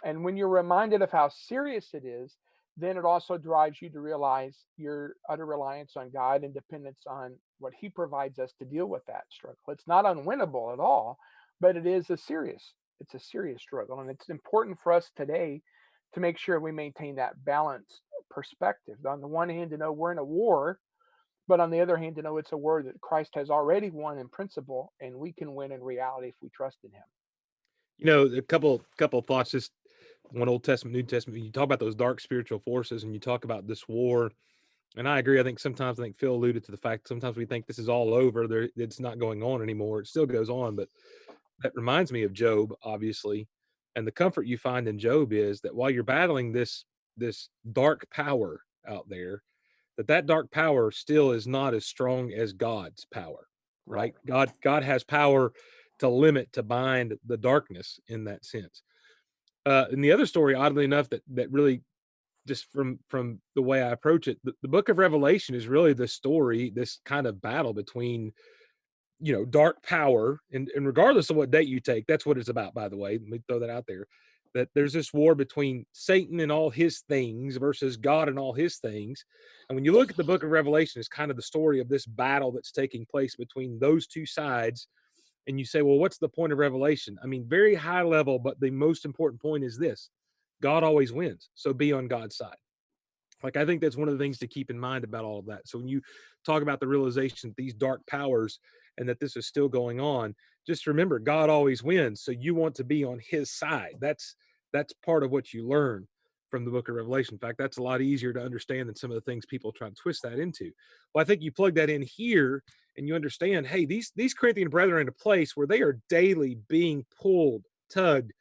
[SPEAKER 2] And when you're reminded of how serious it is, then it also drives you to realize your utter reliance on God and dependence on what He provides us to deal with that struggle. It's not unwinnable at all, but it's a serious struggle. And it's important for us today to make sure we maintain that balanced perspective. On the one hand, to know we're in a war, but on the other hand, to know it's a war that Christ has already won in principle, and we can win in reality if we trust in Him.
[SPEAKER 3] A couple thoughts, just one Old Testament, New Testament. You talk about those dark spiritual forces, and you talk about this war. And I agree. I think Phil alluded to the fact sometimes we think this is all over. It's not going on anymore. It still goes on, but that reminds me of Job, obviously. And the comfort you find in Job is that while you're battling this dark power out there, that dark power still is not as strong as God's power, right? God has power to bind the darkness in that sense. And the other story, oddly enough, that really, just from the way I approach it, the book of Revelation is really the story, this kind of battle between, dark power, and regardless of what date you take, that's what it's about, by the way. Let me throw that out there, that there's this war between Satan and all his things versus God and all his things. And when you look at the book of Revelation, it's kind of the story of this battle that's taking place between those two sides. And you say, well, what's the point of Revelation? I mean, very high level, but the most important point is this: God always wins. So be on God's side. Like, I think that's one of the things to keep in mind about all of that. So when you talk about the realization that these dark powers and that this is still going on, just remember God always wins. So you want to be on His side. That's part of what you learn from the book of Revelation. In fact, that's a lot easier to understand than some of the things people try to twist that into. Well, I think you plug that in here and you understand, hey, these Corinthian brethren are in a place where they are daily being pulled, tugged,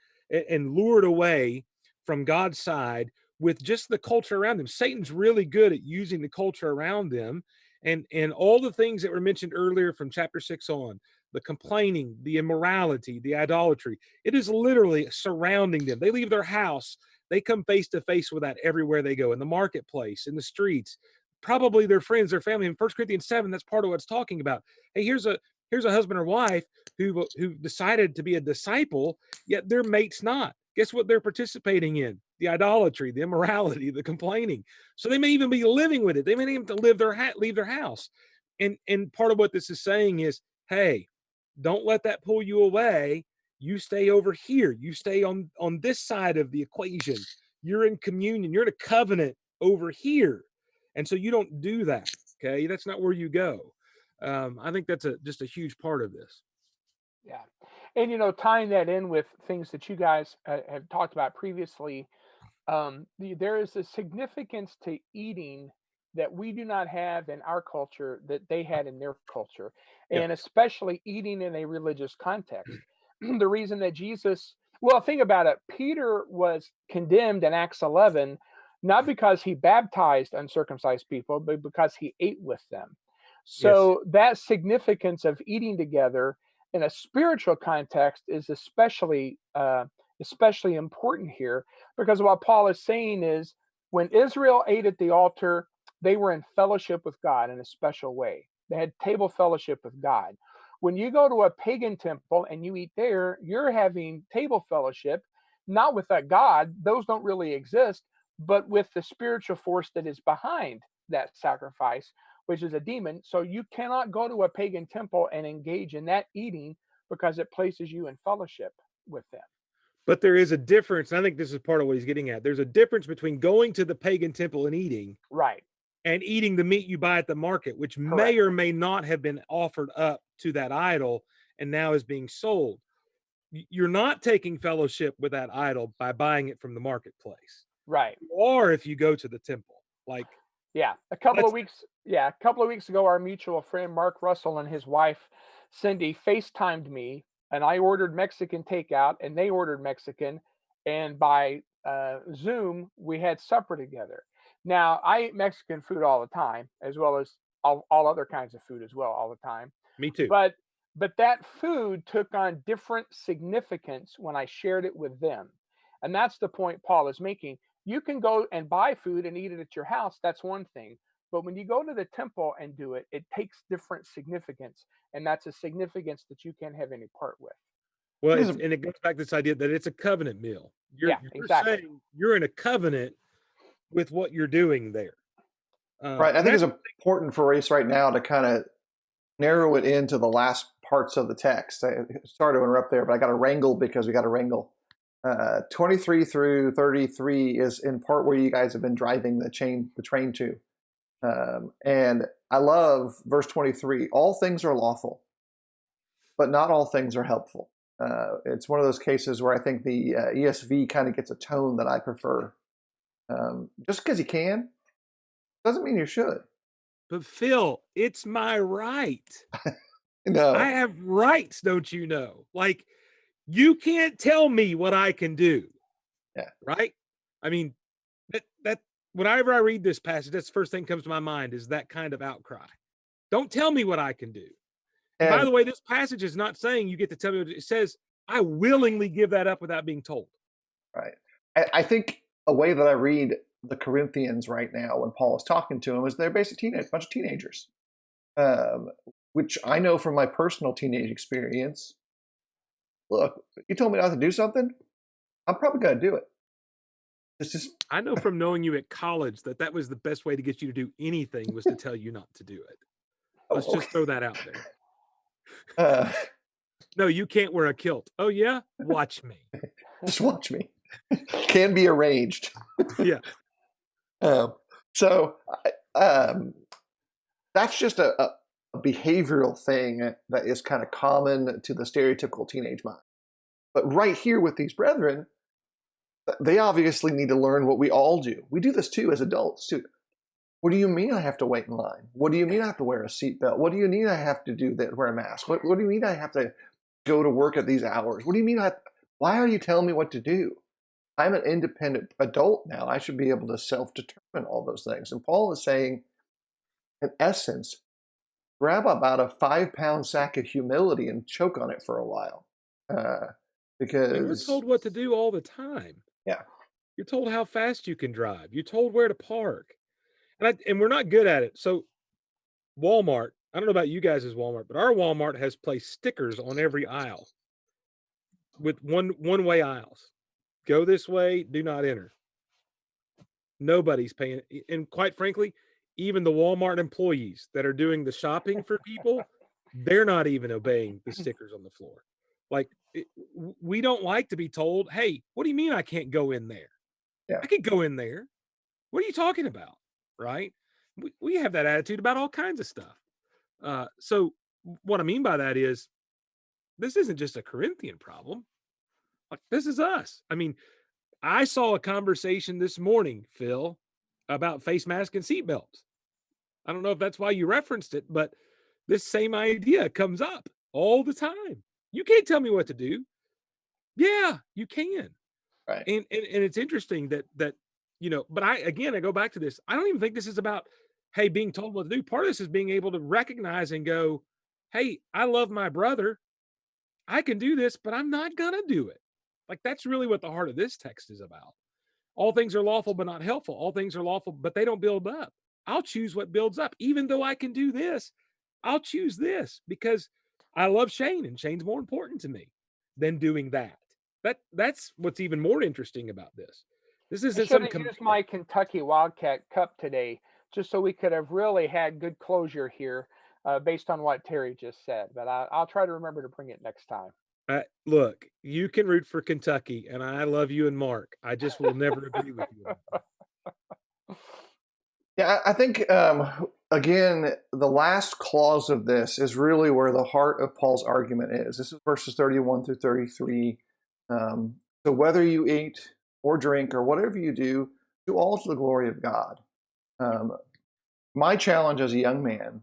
[SPEAKER 3] and lured away from God's side with just the culture around them. Satan's really good at using the culture around them, and all the things that were mentioned earlier from chapter 6 on, the complaining, the immorality, the idolatry. It is literally surrounding them. They leave their house, they come face to face with that everywhere they go, in the marketplace, in the streets, probably their friends, their family. In 1 Corinthians 7, that's part of what it's talking about. Hey, here's a husband or wife who decided to be a disciple, yet their mate's not. Guess what they're participating in? The idolatry, the immorality, the complaining. So they may even be living with it. They may even have to leave their house. And part of what this is saying is, hey, don't let that pull you away. You stay over here. You stay on this side of the equation. You're in communion. You're in a covenant over here. And so you don't do that. Okay. That's not where you go. I think that's just a huge part of this.
[SPEAKER 2] Yeah. And, tying that in with things that you guys have talked about previously, there is a significance to eating that we do not have in our culture that they had in their culture,
[SPEAKER 3] Yeah.
[SPEAKER 2] and especially eating in a religious context. The reason that think about it, Peter was condemned in Acts 11, not because he baptized uncircumcised people, but because he ate with them.
[SPEAKER 3] Yes.
[SPEAKER 2] So that significance of eating together in a spiritual context is especially important here, because what Paul is saying is when Israel ate at the altar, they were in fellowship with God in a special way. They had table fellowship with God. When you go to a pagan temple and you eat there, you're having table fellowship, not with that God, those don't really exist, but with the spiritual force that is behind that sacrifice, which is a demon. So you cannot go to a pagan temple and engage in that eating because it places you in fellowship with them.
[SPEAKER 3] But there is a difference, and I think this is part of what he's getting at. There's a difference between going to the pagan temple and eating,
[SPEAKER 2] right,
[SPEAKER 3] and eating the meat you buy at the market, which
[SPEAKER 2] correct,
[SPEAKER 3] may or may not have been offered up to that idol and now is being sold. You're not taking fellowship with that idol by buying it from the marketplace.
[SPEAKER 2] right.
[SPEAKER 3] Or if you go to the temple, like,
[SPEAKER 2] Yeah, a couple of weeks ago, our mutual friend Mark Russell and his wife Cindy FaceTimed me, and I ordered Mexican takeout, and they ordered Mexican, and by Zoom we had supper together. Now I eat Mexican food all the time, as well as all other kinds of food as well all the time.
[SPEAKER 3] me too.
[SPEAKER 2] But that food took on different significance when I shared it with them, and that's the point Paul is making. You can go and buy food and eat it at your house. That's one thing. But when you go to the temple and do it, it takes different significance. And that's a significance that you can't have any part with.
[SPEAKER 3] Well, and it goes back to this idea that it's a covenant meal. You're
[SPEAKER 2] exactly.
[SPEAKER 3] saying you're in a covenant with what you're doing there.
[SPEAKER 1] Right. I think it's important for us right now to kind of narrow it into the last parts of the text. Sorry to interrupt there, but I got to wrangle because we got to wrangle. 23 through 33 is in part where you guys have been driving the train to. And I love verse 23. All things are lawful, but not all things are helpful. It's one of those cases where I think the ESV kind of gets a tone that I prefer. Just because you can doesn't mean you should.
[SPEAKER 3] But Phil, it's my right.
[SPEAKER 1] No.
[SPEAKER 3] I have rights, don't you know? Like, you can't tell me what I can do.
[SPEAKER 1] Yeah.
[SPEAKER 3] Right? I mean, that whenever I read this passage, that's the first thing that comes to my mind is that kind of outcry. Don't tell me what I can do. And by the way, this passage is not saying you get to tell me what it says. I willingly give that up without being told.
[SPEAKER 1] Right. I think a way that I read the Corinthians right now when Paul is talking to them is they're basically a bunch of teenagers, which I know from my personal teenage experience. Look, you told me not to do something, I'm probably going to do it. It's just
[SPEAKER 3] I know from knowing you at college that was the best way to get you to do anything was to tell you not to do it. Let's just throw that out there. No, you can't wear a kilt. Oh, yeah? Watch me.
[SPEAKER 1] Just watch me. Can be arranged.
[SPEAKER 3] Yeah.
[SPEAKER 1] So that's just a behavioral thing that is kind of common to the stereotypical teenage mind. But right here with these brethren, They obviously need to learn what we all do. We do this too as adults too. What do you mean I have to wait in line? What do you mean I have to wear a seatbelt? What do you mean I have to do that? Wear a mask? What do you mean I have to go to work at these hours? What do you mean why are you telling me what to do? I'm an independent adult now. I should be able to self-determine all those things. And Paul is saying, in essence, grab about a 5-pound sack of humility and choke on it for a while. Because
[SPEAKER 3] And you're told what to do all the time.
[SPEAKER 1] Yeah.
[SPEAKER 3] You're told how fast you can drive. You're told where to park. And we're not good at it. So Walmart, I don't know about you guys' Walmart, but our Walmart has placed stickers on every aisle with one-way aisles. Go this way, do not enter. Nobody's paying. And quite frankly, even the Walmart employees that are doing the shopping for people, they're not even obeying the stickers on the floor. Like, we don't like to be told, hey, what do you mean I can't go in there?
[SPEAKER 1] Yeah.
[SPEAKER 3] I can go in there. What are you talking about? Right? We have that attitude about all kinds of stuff. So what I mean by that is, this isn't just a Corinthian problem. Like, this is us. I mean, I saw a conversation this morning, Phil, about face mask and seatbelts. I don't know if that's why you referenced it, but this same idea comes up all the time. You can't tell me what to do. Yeah, you can.
[SPEAKER 1] Right.
[SPEAKER 3] And it's interesting that but I go back to this. I don't even think this is about, hey, being told what to do. Part of this is being able to recognize and go, hey, I love my brother. I can do this, but I'm not gonna do it. Like, that's really what the heart of this text is about. All things are lawful, but not helpful. All things are lawful, but they don't build up. I'll choose what builds up. Even though I can do this, I'll choose this because I love Shane, and Shane's more important to me than doing that. That's what's even more interesting about this. This
[SPEAKER 2] I
[SPEAKER 3] isn't
[SPEAKER 2] should
[SPEAKER 3] some
[SPEAKER 2] have used
[SPEAKER 3] command.
[SPEAKER 2] my Kentucky Wildcat Cup today, just so we could have really had good closure here, based on what Terry just said. But I'll try to remember to bring it next time.
[SPEAKER 3] Look, you can root for Kentucky, and I love you and Mark. I just will never agree with you.
[SPEAKER 1] Yeah, I think, again, the last clause of this is really where the heart of Paul's argument is. This is verses 31 through 33. So whether you eat or drink or whatever you do all to the glory of God. My challenge as a young man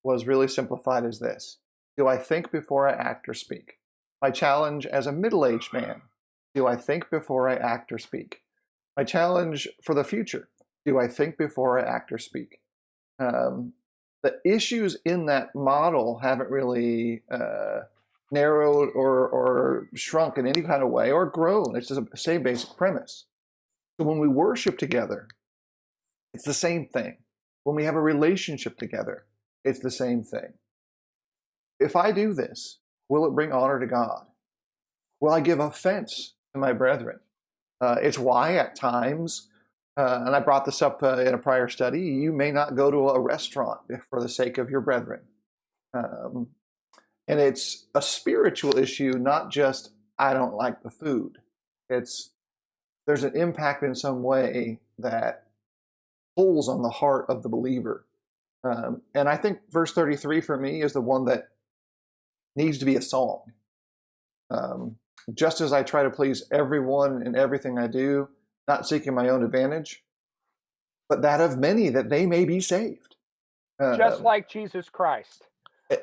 [SPEAKER 1] was really simplified as this. Do I think before I act or speak? My challenge as a middle-aged man. Do I think before I act or speak? My challenge for the future. Do I think before I act or speak? The issues in that model haven't really narrowed or shrunk in any kind of way or grown. It's just the same basic premise. So when we worship together, it's the same thing. When we have a relationship together, it's the same thing. If I do this, will it bring honor to God? Will I give offense to my brethren? It's why at times, and I brought this up in a prior study, you may not go to a restaurant for the sake of your brethren. And it's a spiritual issue, not just, I don't like the food. There's an impact in some way that pulls on the heart of the believer. And I think verse 33 for me is the one that needs to be a song. Just as I try to please everyone in everything I do, not seeking my own advantage, but that of many, that they may be saved.
[SPEAKER 2] Just like Jesus Christ.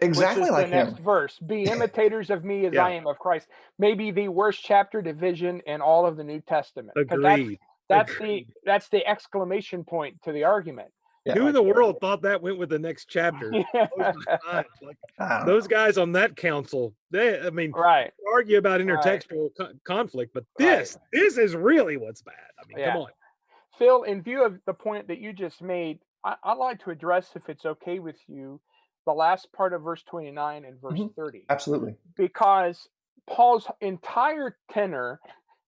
[SPEAKER 1] Exactly like
[SPEAKER 2] the
[SPEAKER 1] him.
[SPEAKER 2] next verse. Be imitators of me as
[SPEAKER 3] Yeah.
[SPEAKER 2] I am of Christ. Maybe the worst chapter division in all of the New Testament. 'Cause
[SPEAKER 3] Agreed.
[SPEAKER 2] That's
[SPEAKER 3] Agreed.
[SPEAKER 2] the exclamation point to the argument.
[SPEAKER 1] Yeah.
[SPEAKER 3] Who in the world thought that went with the next chapter? Blows my mind. Like, those guys on that council,
[SPEAKER 2] Right.
[SPEAKER 3] argue about intertextual conflict, but this is really what's bad. I mean, come on.
[SPEAKER 2] Phil, in view of the point that you just made, I'd like to address, if it's okay with you, the last part of verse 29 and verse 30.
[SPEAKER 1] Absolutely.
[SPEAKER 2] Because Paul's entire tenor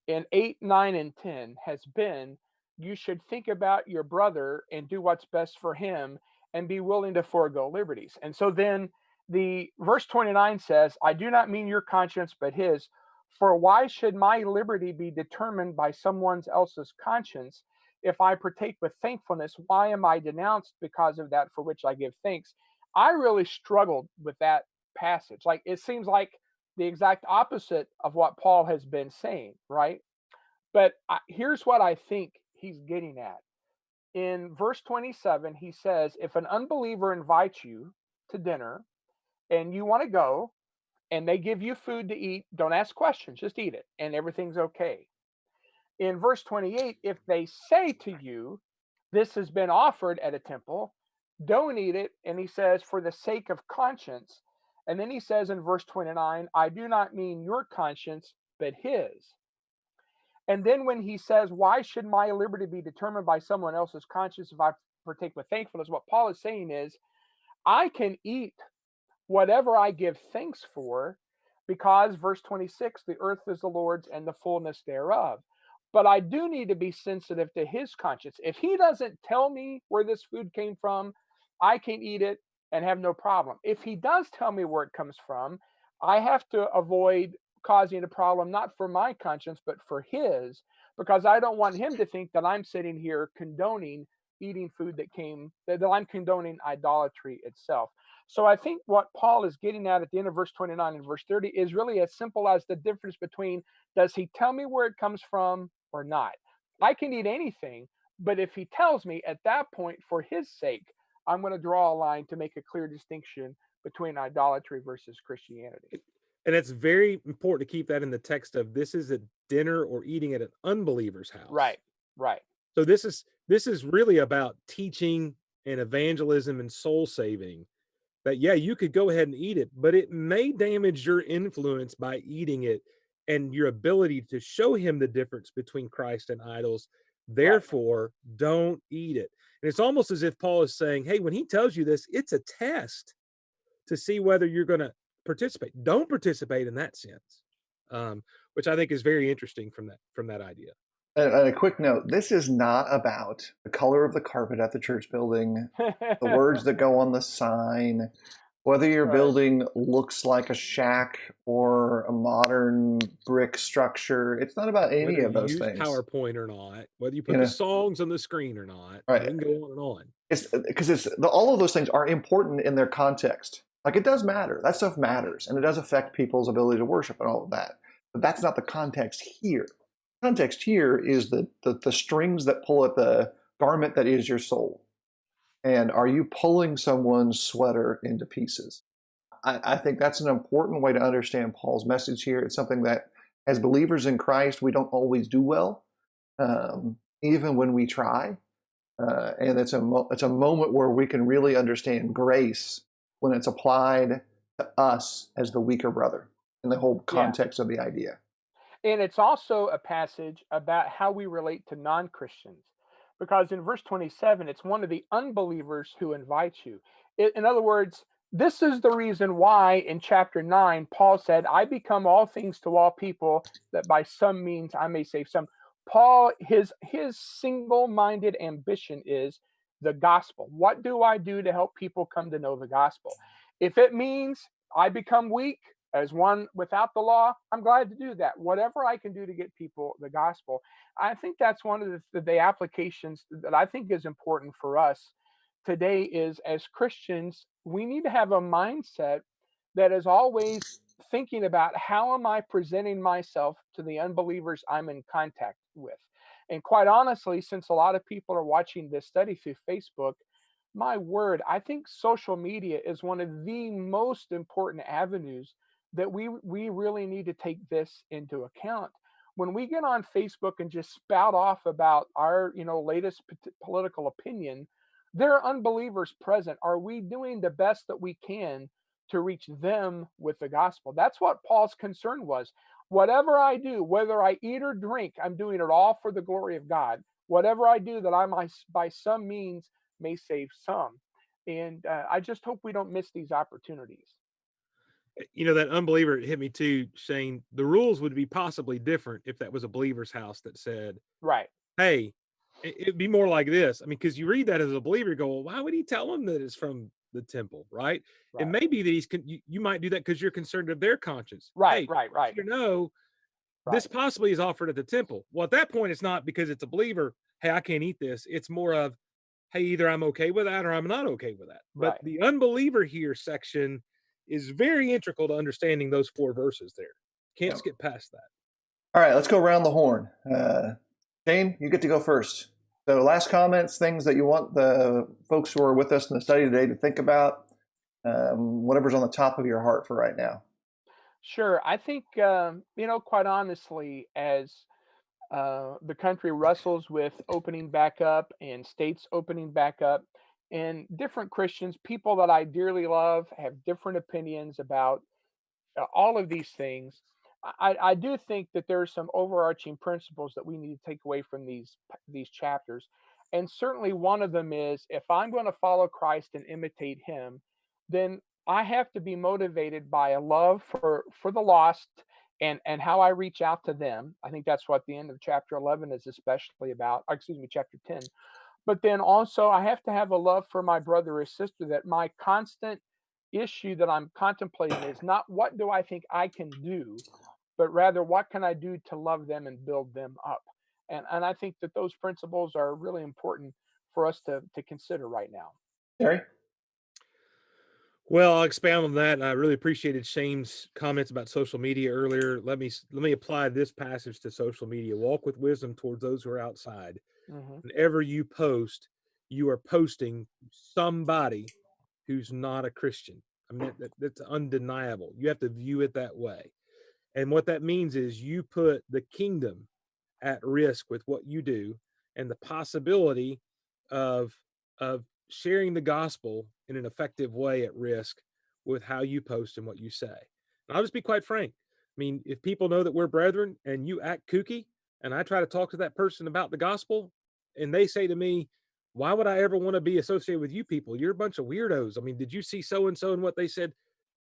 [SPEAKER 2] in 8, 9, and 10 has been, you should think about your brother and do what's best for him and be willing to forego liberties. And so then the verse 29 says, I do not mean your conscience, but his. For why should my liberty be determined by someone else's conscience? If I partake with thankfulness, why am I denounced because of that for which I give thanks? I really struggled with that passage. Like, it seems like the exact opposite of what Paul has been saying, right? But here's what I think he's getting at. In verse 27, he says, if an unbeliever invites you to dinner and you want to go and they give you food to eat, don't ask questions, just eat it and everything's okay. In verse 28, if they say to you, this has been offered at a temple, don't eat it. And he says, for the sake of conscience. And then he says in verse 29, I do not mean your conscience, but his. And then when he says, why should my liberty be determined by someone else's conscience if I partake with thankfulness? What Paul is saying is, I can eat whatever I give thanks for, because verse 26, the earth is the Lord's and the fullness thereof. But I do need to be sensitive to his conscience. If he doesn't tell me where this food came from, I can eat it and have no problem. If he does tell me where it comes from, I have to avoid causing a problem, not for my conscience, but for his, because I don't want him to think that I'm sitting here condoning eating food that I'm condoning idolatry itself. So I think what Paul is getting at the end of verse 29 and verse 30 is really as simple as the difference between, does he tell me where it comes from or not? I can eat anything, but if he tells me, at that point, for his sake, I'm going to draw a line to make a clear distinction between idolatry versus Christianity.
[SPEAKER 3] And it's very important to keep that in the text of, this is a dinner or eating at an unbeliever's house.
[SPEAKER 2] Right.
[SPEAKER 3] So this is really about teaching and evangelism and soul saving. That, yeah, you could go ahead and eat it, but it may damage your influence by eating it and your ability to show him the difference between Christ and idols. Therefore, don't eat it. And it's almost as if Paul is saying, hey, when he tells you this, it's a test to see whether you're going to participate. Don't participate in that sense, which I think is very interesting from that idea.
[SPEAKER 1] And a quick note, this is not about the color of the carpet at the church building, the words that go on the sign, whether your building looks like a shack or a modern brick structure. It's not about any
[SPEAKER 3] whether
[SPEAKER 1] of those
[SPEAKER 3] you use
[SPEAKER 1] things.
[SPEAKER 3] PowerPoint or not, whether you put the songs on the screen or not.
[SPEAKER 1] Right.
[SPEAKER 3] We can go on and on.
[SPEAKER 1] It's because all of those things are important in their context. Like, it does matter. That stuff matters, and it does affect people's ability to worship and all of that. But that's not the context here. Context here is the strings that pull at the garment that is your soul. And are you pulling someone's sweater into pieces? I think that's an important way to understand Paul's message here. It's something that, as believers in Christ, we don't always do well, even when we try. And it's a moment where we can really understand grace when it's applied to us as the weaker brother in the whole context of the idea.
[SPEAKER 2] And it's also a passage about how we relate to non-Christians, because in verse 27, it's one of the unbelievers who invites you. In other words, this is the reason why in chapter 9, Paul said, I become all things to all people, that by some means I may save some. Paul, his single-minded ambition is the gospel. What do I do to help people come to know the gospel? If it means I become weak as one without the law, I'm glad to do that. Whatever I can do to get people the gospel. I think that's one of the applications that I think is important for us today is, as Christians, we need to have a mindset that is always thinking about, how am I presenting myself to the unbelievers I'm in contact with? And quite honestly, since a lot of people are watching this study through Facebook, my word, I think social media is one of the most important avenues that we really need to take this into account. When we get on Facebook and just spout off about our latest political opinion, there are unbelievers present. Are we doing the best that we can to reach them with the gospel? That's what Paul's concern was. Whatever I do, whether I eat or drink, I'm doing it all for the glory of God. Whatever I do, that I might by some means may save some. And I just hope we don't miss these opportunities.
[SPEAKER 3] That unbeliever hit me too, Shane. The rules would be possibly different if that was a believer's house that said,
[SPEAKER 2] right,
[SPEAKER 3] hey, it'd be more like this. I mean, because you read that as a believer, you go, well, why would he tell them that it's from the temple, right? It may be that you might do that because you're concerned of their conscience.
[SPEAKER 2] Right.
[SPEAKER 3] This possibly is offered at the temple. Well, at that point, it's not because it's a believer, hey, I can't eat this. It's more of, hey, either I'm okay with that or I'm not okay with that. But the unbeliever here section is very integral to understanding those 4 verses there. Can't skip past that.
[SPEAKER 1] All right, let's go around the horn. Shane, you get to go first. So last comments, things that you want the folks who are with us in the study today to think about, whatever's on the top of your heart for right now.
[SPEAKER 2] Sure. I think, quite honestly, as the country wrestles with opening back up and states opening back up, and different Christians, people that I dearly love, have different opinions about all of these things. I do think that there are some overarching principles that we need to take away from these chapters, and certainly one of them is if I'm going to follow Christ and imitate Him, then I have to be motivated by a love for the lost and how I reach out to them. I think that's what the end of chapter 11 is especially about. Excuse me, chapter 10. But then also, I have to have a love for my brother or sister, that my constant issue that I'm contemplating is not what do I think I can do, but rather what can I do to love them and build them up. And I think that those principles are really important for us to consider right now.
[SPEAKER 1] Terry?
[SPEAKER 3] Well, I'll expound on that. And I really appreciated Shane's comments about social media earlier. Let me apply this passage to social media. Walk with wisdom towards those who are outside.
[SPEAKER 2] Hmm.
[SPEAKER 3] Whenever you post, you are posting somebody who's not a Christian. I mean, that's undeniable. You have to view it that way. And what that means is you put the kingdom at risk with what you do, and the possibility of sharing the gospel in an effective way at risk with how you post and what you say. And I'll just be quite frank. I mean, if people know that we're brethren and you act kooky, and I try to talk to that person about the gospel, and they say to me, why would I ever want to be associated with you people? You're a bunch of weirdos. I mean, did you see so and so and what they said?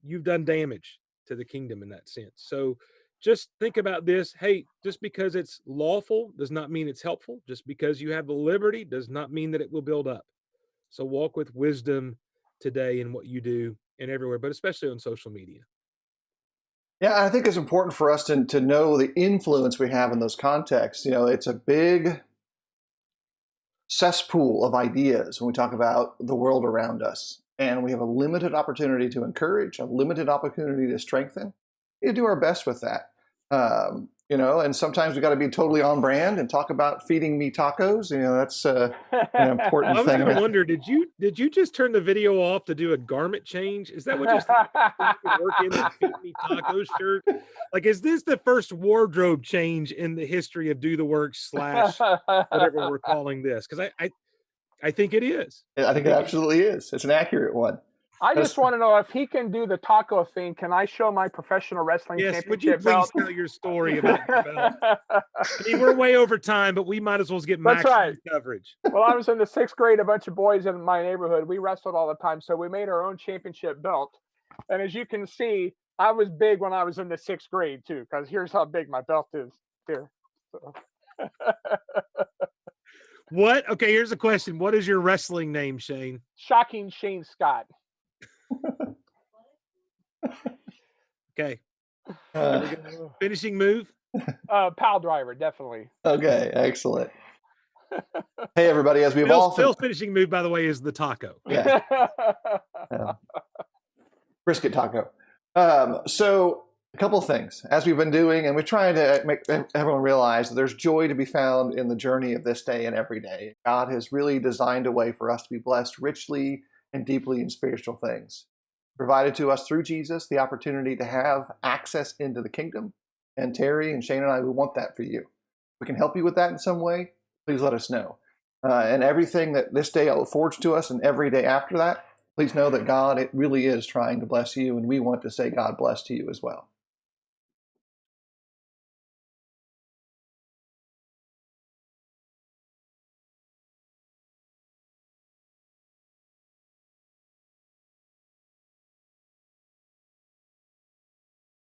[SPEAKER 3] You've done damage to the kingdom in that sense. So just think about this. Hey, just because it's lawful does not mean it's helpful. Just because you have the liberty does not mean that it will build up. So walk with wisdom today in what you do and everywhere, but especially on social media.
[SPEAKER 1] Yeah, I think it's important for us to know the influence we have in those contexts. You know, it's a big cesspool of ideas when we talk about the world around us. And we have a limited opportunity to encourage, a limited opportunity to strengthen. We do our best with that. And sometimes we got to be totally on brand and talk about feeding me tacos. That's an important
[SPEAKER 3] I was
[SPEAKER 1] thing.
[SPEAKER 3] going to wonder, did you just turn the video off to do a garment change? Is that what you can work in the Feed Me Tacos shirt? Like, is this the first wardrobe change in the history of Do the Work / whatever we're calling this? Because I think it is.
[SPEAKER 1] I think it absolutely is. It's an accurate one.
[SPEAKER 2] I just want to know if he can do the taco thing. Can I show my professional wrestling
[SPEAKER 3] Yes, would you
[SPEAKER 2] championship
[SPEAKER 3] please
[SPEAKER 2] belt?
[SPEAKER 3] tell your story about your belt? I mean, we're way over time, but we might as well get
[SPEAKER 2] That's
[SPEAKER 3] maximum
[SPEAKER 2] right.
[SPEAKER 3] coverage.
[SPEAKER 2] Well, I was in the 6th grade. A bunch of boys in my neighborhood, we wrestled all the time, so we made our own championship belt. And as you can see, I was big when I was in the 6th grade too, because here's how big my belt is here. So.
[SPEAKER 3] What? Okay, here's a question. What is your wrestling name, Shane?
[SPEAKER 2] Shocking Shane Scott.
[SPEAKER 3] Okay. Finishing move?
[SPEAKER 2] Pile driver, definitely.
[SPEAKER 1] Okay, excellent. Hey, everybody, as we've
[SPEAKER 3] Phil's finishing move, by the way, is the taco.
[SPEAKER 1] Yeah. Brisket taco. So a couple of things, as we've been doing, and we're trying to make everyone realize that there's joy to be found in the journey of this day and every day. God has really designed a way for us to be blessed richly and deeply in spiritual things. Provided to us through Jesus the opportunity to have access into the kingdom. And Terry and Shane and I, we want that for you. If we can help you with that in some way, please let us know. And everything that this day affords to us and every day after that, please know that God, it really is trying to bless you, and we want to say God bless to you as well.